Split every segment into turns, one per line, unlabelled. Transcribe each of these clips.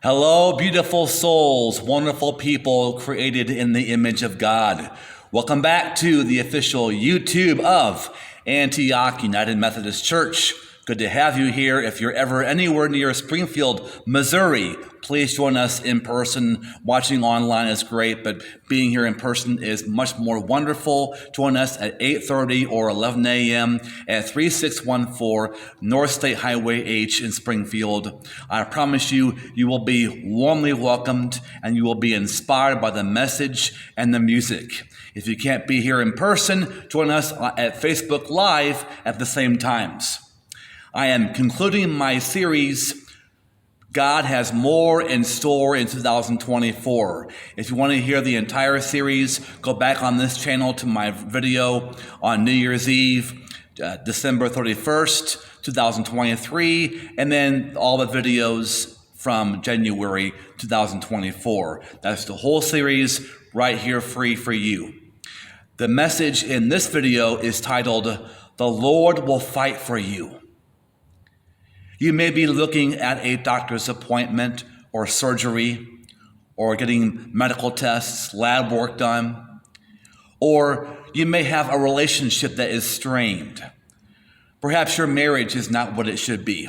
Hello, beautiful souls, wonderful people created in the image of God. Welcome back to the official YouTube of Antioch United Methodist Church. Good to have you here. If you're ever anywhere near Springfield, Missouri, please join us in person. Watching online is great, but being here in person is much more wonderful. Join us at 8:30 or 11 a.m. at 3614 North State Highway H in Springfield. I promise you, you will be warmly welcomed and you will be inspired by the message and the music. If you can't be here in person, join us at Facebook Live at the same times. I am concluding my series, God Has More in Store in 2024. If you want to hear the entire series, go back on this channel to my video on New Year's Eve, December 31st, 2023, and then all the videos from January 2024. That's the whole series right here free for you. The message in this video is titled, The Lord Will Fight for You. You may be looking at a doctor's appointment or surgery or getting medical tests, lab work done, or you may have a relationship that is strained. Perhaps your marriage is not what it should be.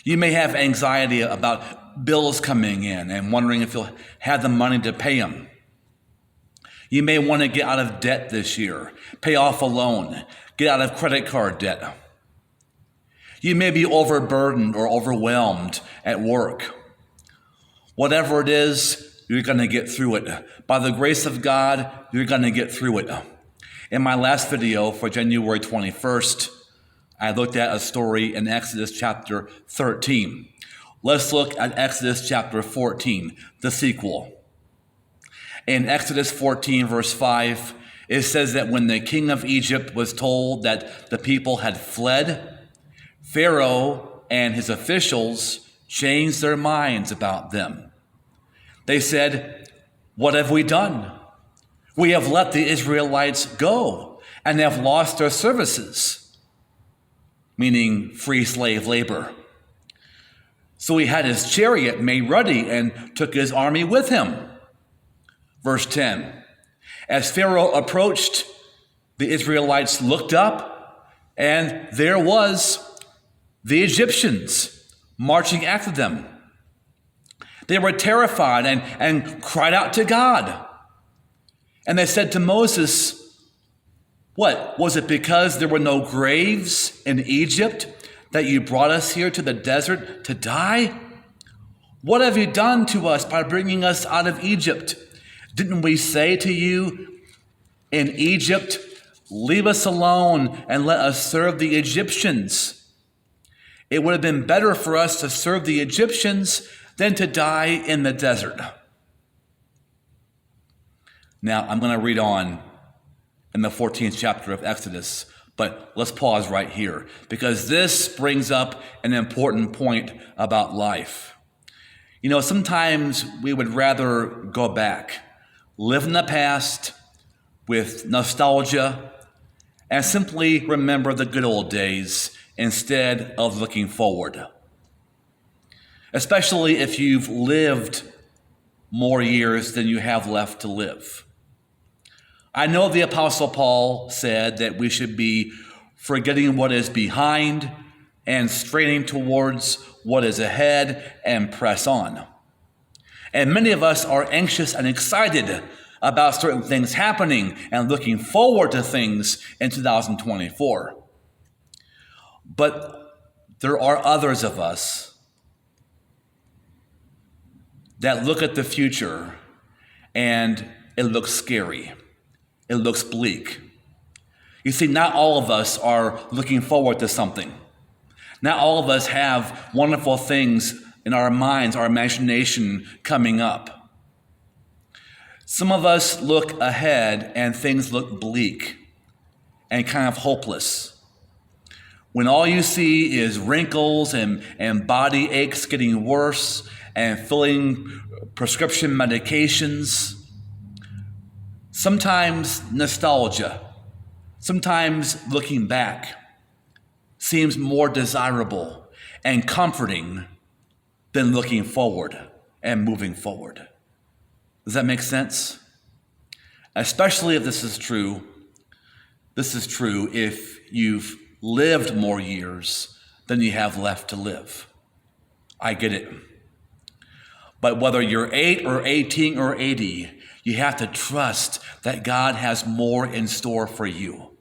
You may have anxiety about bills coming in and wondering if you'll have the money to pay them. You may want to get out of debt this year, pay off a loan, get out of credit card debt. You may be overburdened or overwhelmed at work. Whatever it is, you're going to get through it. By the grace of God, you're going to get through it. In my last video for January 21st, I looked at a story in Exodus chapter 13. Let's look at Exodus chapter 14, the sequel. In Exodus 14, verse 5, it says that when the king of Egypt was told that the people had fled, Pharaoh and his officials changed their minds about them. They said, "What have we done? We have let the Israelites go and have lost their services," meaning free slave labor. So he had his chariot made ready and took his army with him. Verse 10, as Pharaoh approached, the Israelites looked up, and there was the Egyptians marching after them. They were terrified and cried out to God. And they said to Moses, "What, was it because there were no graves in Egypt that you brought us here to the desert to die? What have you done to us by bringing us out of Egypt? Didn't we say to you in Egypt, 'Leave us alone and let us serve the Egyptians'? It would have been better for us to serve the Egyptians than to die in the desert." Now, I'm going to read on in the 14th chapter of Exodus, but let's pause right here because this brings up an important point about life. You know, sometimes we would rather go back, live in the past with nostalgia, and simply remember the good old days instead of looking forward. Especially if you've lived more years than you have left to live. I know the Apostle Paul said that we should be forgetting what is behind and straining towards what is ahead and press on. And many of us are anxious and excited about certain things happening and looking forward to things in 2024. But there are others of us that look at the future and it looks scary. It looks bleak. You see, not all of us are looking forward to something. Not all of us have wonderful things in our minds, our imagination coming up. Some of us look ahead and things look bleak and kind of hopeless. When all you see is wrinkles and body aches getting worse and filling prescription medications, sometimes nostalgia, sometimes looking back seems more desirable and comforting than looking forward and moving forward. Does that make sense? Especially if this is true if you've lived more years than you have left to live. I get it. But whether you're 8 or 18 or 80, you have to trust that God has more in store for you.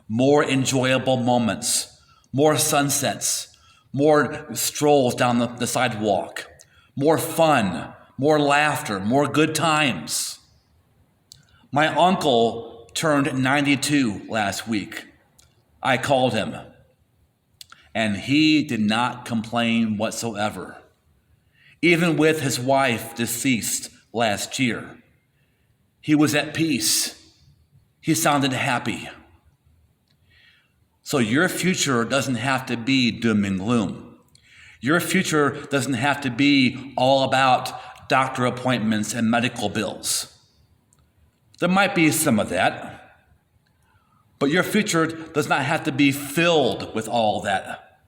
More enjoyable moments, more sunsets, more strolls down the sidewalk, more fun, more laughter, more good times. My uncle turned 92 last week. I called him, and he did not complain whatsoever. Even with his wife deceased last year, he was at peace. He sounded happy. So your future doesn't have to be doom and gloom. Your future doesn't have to be all about doctor appointments and medical bills. There might be some of that, but your future does not have to be filled with all that.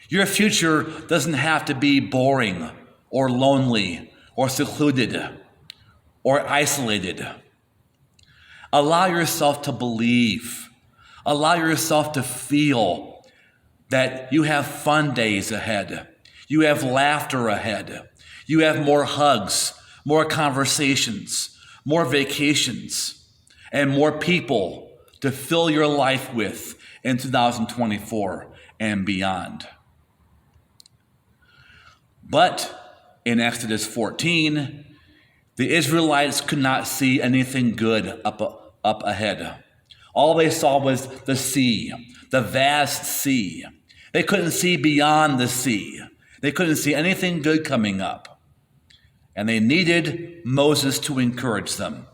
Your future doesn't have to be boring or lonely or secluded or isolated. Allow yourself to believe. Allow yourself to feel that you have fun days ahead. You have laughter ahead. You have more hugs, more conversations, more vacations, and more people to fill your life with in 2024 and beyond. But in Exodus 14, the Israelites could not see anything good up ahead. All they saw was the sea, the vast sea. They couldn't see beyond the sea. They couldn't see anything good coming up. And they needed Moses to encourage them.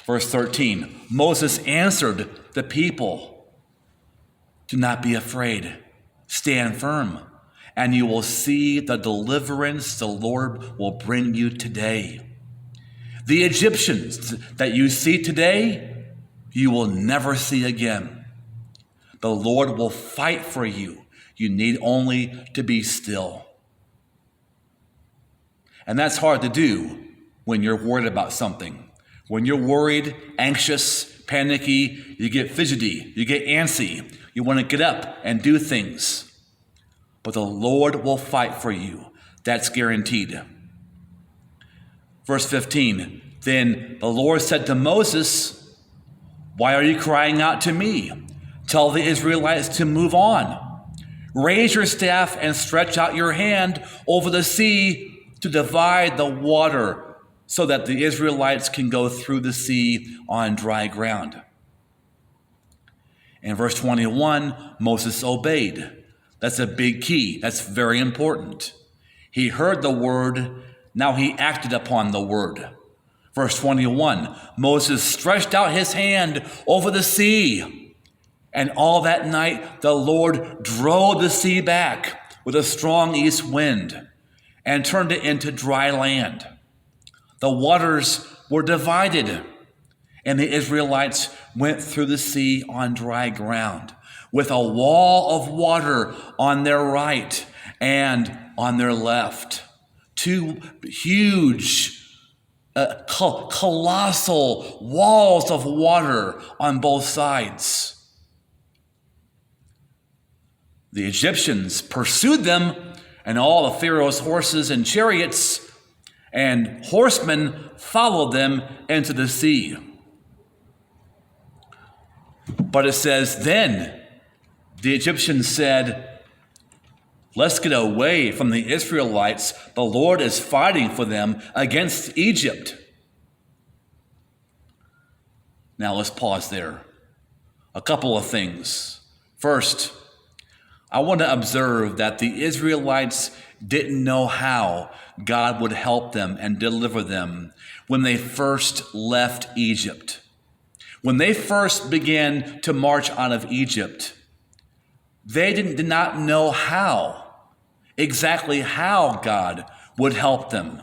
Verse 13, Moses answered the people, "Do not be afraid. Stand firm, and you will see the deliverance the Lord will bring you today. The Egyptians that you see today, you will never see again. The Lord will fight for you. You need only to be still." And that's hard to do when you're worried about something. When you're worried, anxious, panicky, you get fidgety, you get antsy. You want to get up and do things. But the Lord will fight for you. That's guaranteed. Verse 15, then the Lord said to Moses, "Why are you crying out to me? Tell the Israelites to move on. Raise your staff and stretch out your hand over the sea to divide the water so that the Israelites can go through the sea on dry ground." In verse 21, Moses obeyed. That's a big key. That's very important. He heard the word. Now he acted upon the word. Verse 21, Moses stretched out his hand over the sea. And all that night, the Lord drove the sea back with a strong east wind and turned it into dry land. The waters were divided, and the Israelites went through the sea on dry ground with a wall of water on their right and on their left. Two huge, colossal walls of water on both sides. The Egyptians pursued them, and all of Pharaoh's horses and chariots and horsemen followed them into the sea. But it says, then the Egyptians said, "Let's get away from the Israelites. The Lord is fighting for them against Egypt." Now let's pause there. A couple of things. First, I want to observe that the Israelites didn't know how God would help them and deliver them when they first left Egypt. When they first began to march out of Egypt, they did not know exactly how God would help them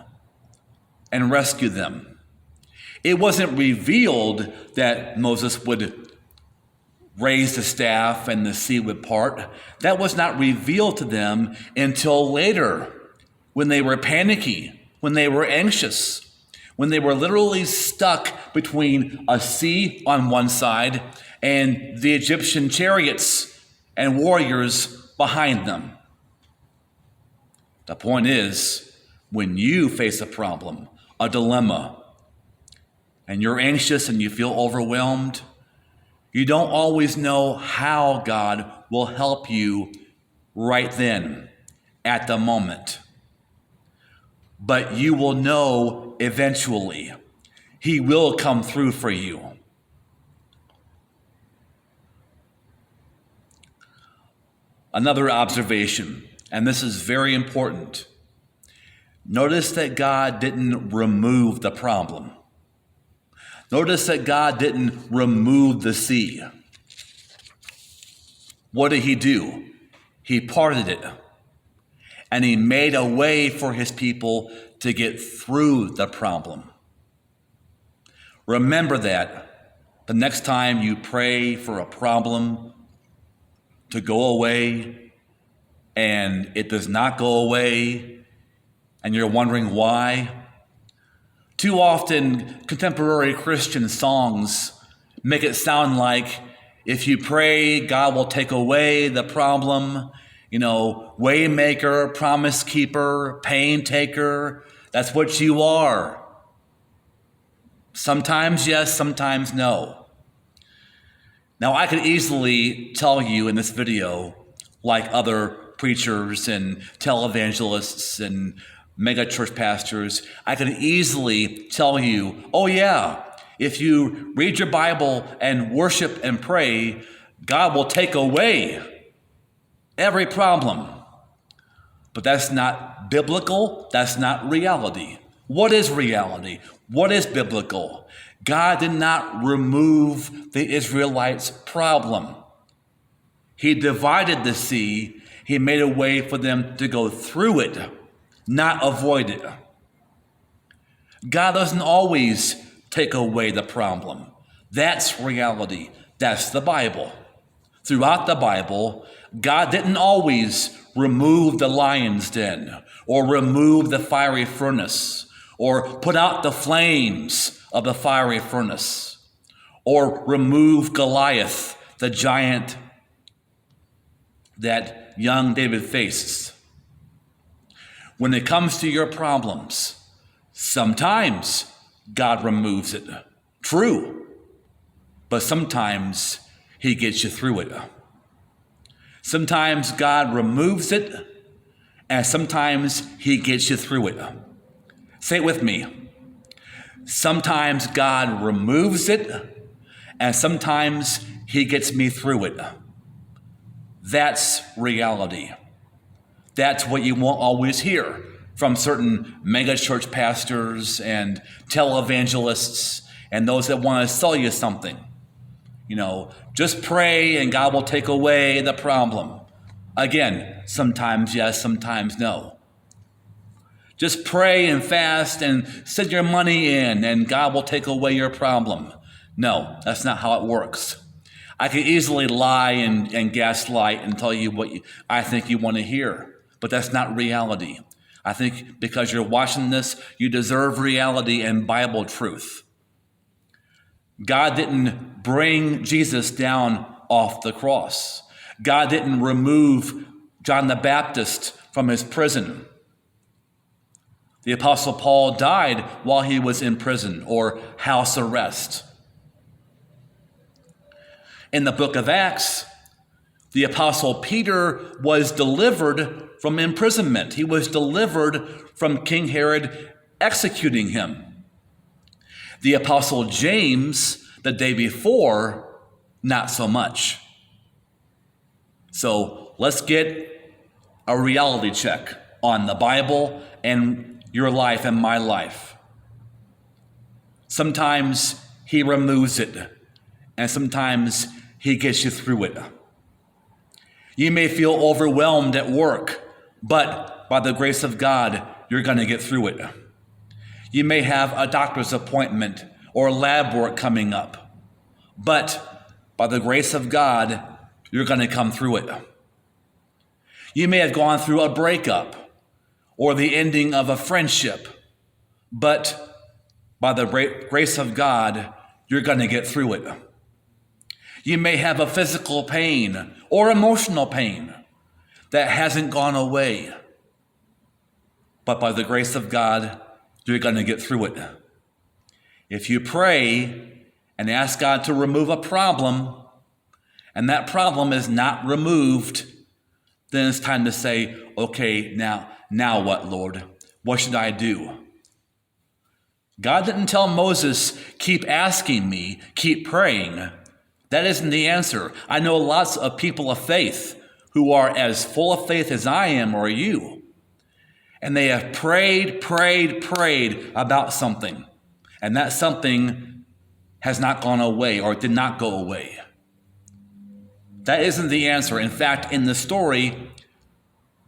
and rescue them. It wasn't revealed that Moses would raise the staff and the sea would part. That was not revealed to them until later, when they were panicky, when they were anxious, when they were literally stuck between a sea on one side and the Egyptian chariots and warriors behind them. The point is, when you face a problem, a dilemma, and you're anxious and you feel overwhelmed, you don't always know how God will help you right then, at the moment. But you will know eventually. He will come through for you. Another observation, and this is very important. Notice that God didn't remove the problem. Notice that God didn't remove the sea. What did he do? He parted it. And he made a way for his people to get through the problem. Remember that the next time you pray for a problem to go away and it does not go away and you're wondering why. Too often, contemporary Christian songs make it sound like if you pray, God will take away the problem. You know, way maker, promise keeper, pain taker. That's what you are. Sometimes yes, sometimes no. Now, I could easily tell you in this video, like other preachers and televangelists and mega church pastors, I could easily tell you, oh yeah, if you read your Bible and worship and pray, God will take away every problem. But that's not biblical. That's not reality. What is reality? What is biblical? God did not remove the Israelites' problem. He divided the sea. He made a way for them to go through it, not avoid it. God doesn't always take away the problem. That's reality. That's the Bible. Throughout the Bible, God didn't always remove the lion's den or remove the fiery furnace or put out the flames of the fiery furnace or remove Goliath, the giant that young David faces. When it comes to your problems, sometimes God removes it. True. But sometimes he gets you through it. Sometimes God removes it, and sometimes he gets you through it. Say it with me. Sometimes God removes it, and sometimes he gets me through it. That's reality. That's what you won't always hear from certain mega church pastors and televangelists and those that want to sell you something. You know, just pray and God will take away the problem. Again, sometimes yes, sometimes no. Just pray and fast and send your money in and God will take away your problem. No, that's not how it works. I could easily lie and gaslight and tell you what I think you want to hear, but that's not reality. I think because you're watching this, you deserve reality and Bible truth. God didn't bring Jesus down off the cross. God didn't remove John the Baptist from his prison. The Apostle Paul died while he was in prison or house arrest. In the book of Acts, the Apostle Peter was delivered from imprisonment. He was delivered from King Herod executing him. The Apostle James, the day before, not so much. So let's get a reality check on the Bible and your life and my life. Sometimes he removes it, and sometimes he gets you through it. You may feel overwhelmed at work, but by the grace of God, you're going to get through it. You may have a doctor's appointment or lab work coming up, but by the grace of God, you're going to come through it. You may have gone through a breakup or the ending of a friendship, but by the grace of God, you're going to get through it. You may have a physical pain or emotional pain that hasn't gone away, but by the grace of God, you're going to get through it. If you pray and ask God to remove a problem, and that problem is not removed, then it's time to say, okay, now what, Lord? What should I do? God didn't tell Moses, keep asking me, keep praying. That isn't the answer. I know lots of people of faith who are as full of faith as I am or you. And they have prayed about something. And that something has not gone away or did not go away. That isn't the answer. In fact, in the story,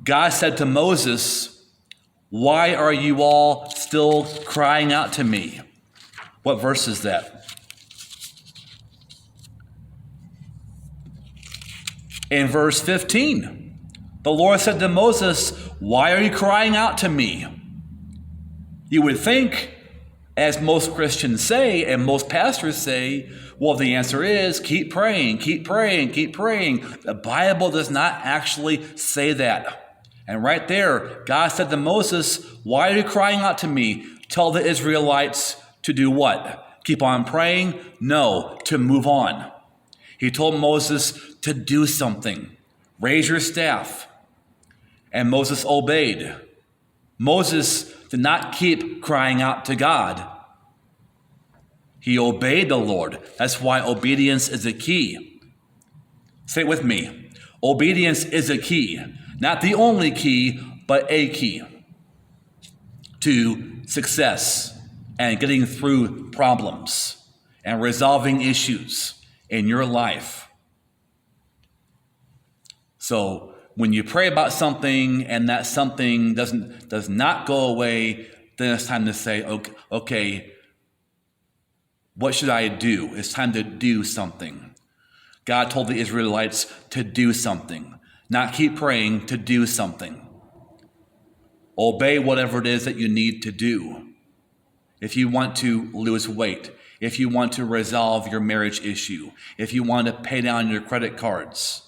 God said to Moses, why are you all still crying out to me? What verse is that? In verse 15, the Lord said to Moses, why are you crying out to me? You would think, as most Christians say, and most pastors say, well, the answer is keep praying, keep praying, keep praying. The Bible does not actually say that. And right there, God said to Moses, why are you crying out to me? Tell the Israelites to do what? Keep on praying? No, to move on. He told Moses to do something. Raise your staff. And Moses obeyed. Moses did not keep crying out to God. He obeyed the Lord. That's why obedience is a key. Say it with me. Obedience is a key. Not the only key, but a key to success and getting through problems and resolving issues in your life. So when you pray about something and that something does not go away, then it's time to say, okay, what should I do? It's time to do something. God told the Israelites to do something, not keep praying, to do something. Obey whatever it is that you need to do. If you want to lose weight, if you want to resolve your marriage issue, if you want to pay down your credit cards,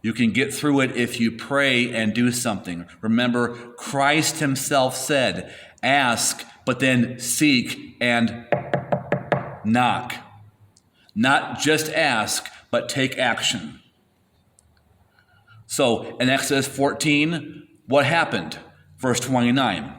you can get through it if you pray and do something. Remember, Christ himself said, ask, but then seek and knock. Not just ask, but take action. So in Exodus 14, what happened? Verse 29.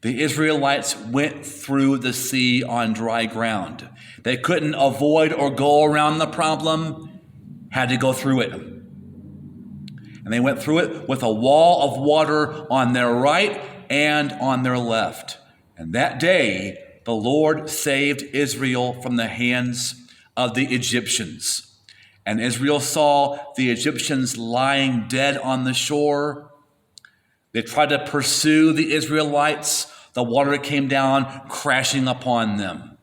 The Israelites went through the sea on dry ground. They couldn't avoid or go around the problem, had to go through it. And they went through it with a wall of water on their right and on their left. And that day, the Lord saved Israel from the hands of the Egyptians. And Israel saw the Egyptians lying dead on the shore. They tried to pursue the Israelites. The water came down, crashing upon them.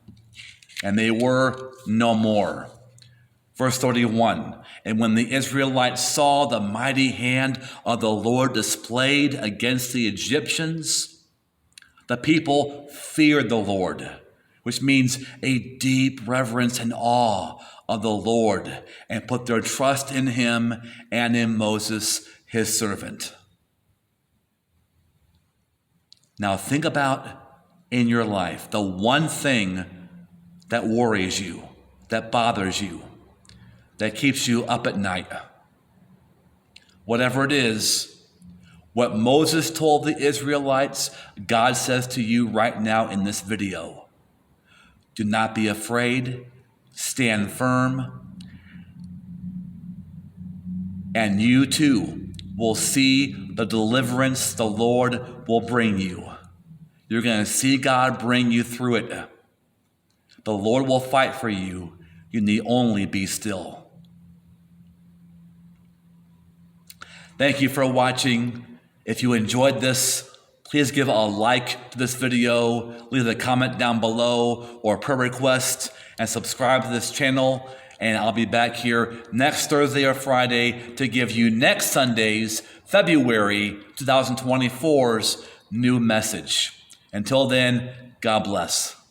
And they were no more. Verse 31, and when the Israelites saw the mighty hand of the Lord displayed against the Egyptians, the people feared the Lord, which means a deep reverence and awe of the Lord, and put their trust in him and in Moses, his servant. Now think about in your life the one thing that worries you, that bothers you, that keeps you up at night. Whatever it is, what Moses told the Israelites, God says to you right now in this video. Do not be afraid, stand firm, and you too will see the deliverance the Lord will bring you. You're going to see God bring you through it. The Lord will fight for you. You need only be still. Thank you for watching. If you enjoyed this, please give a like to this video, leave a comment down below or a prayer request, and subscribe to this channel. and I'll be back here next Thursday or Friday to give you next Sunday's February 2024's new message. Until then, God bless.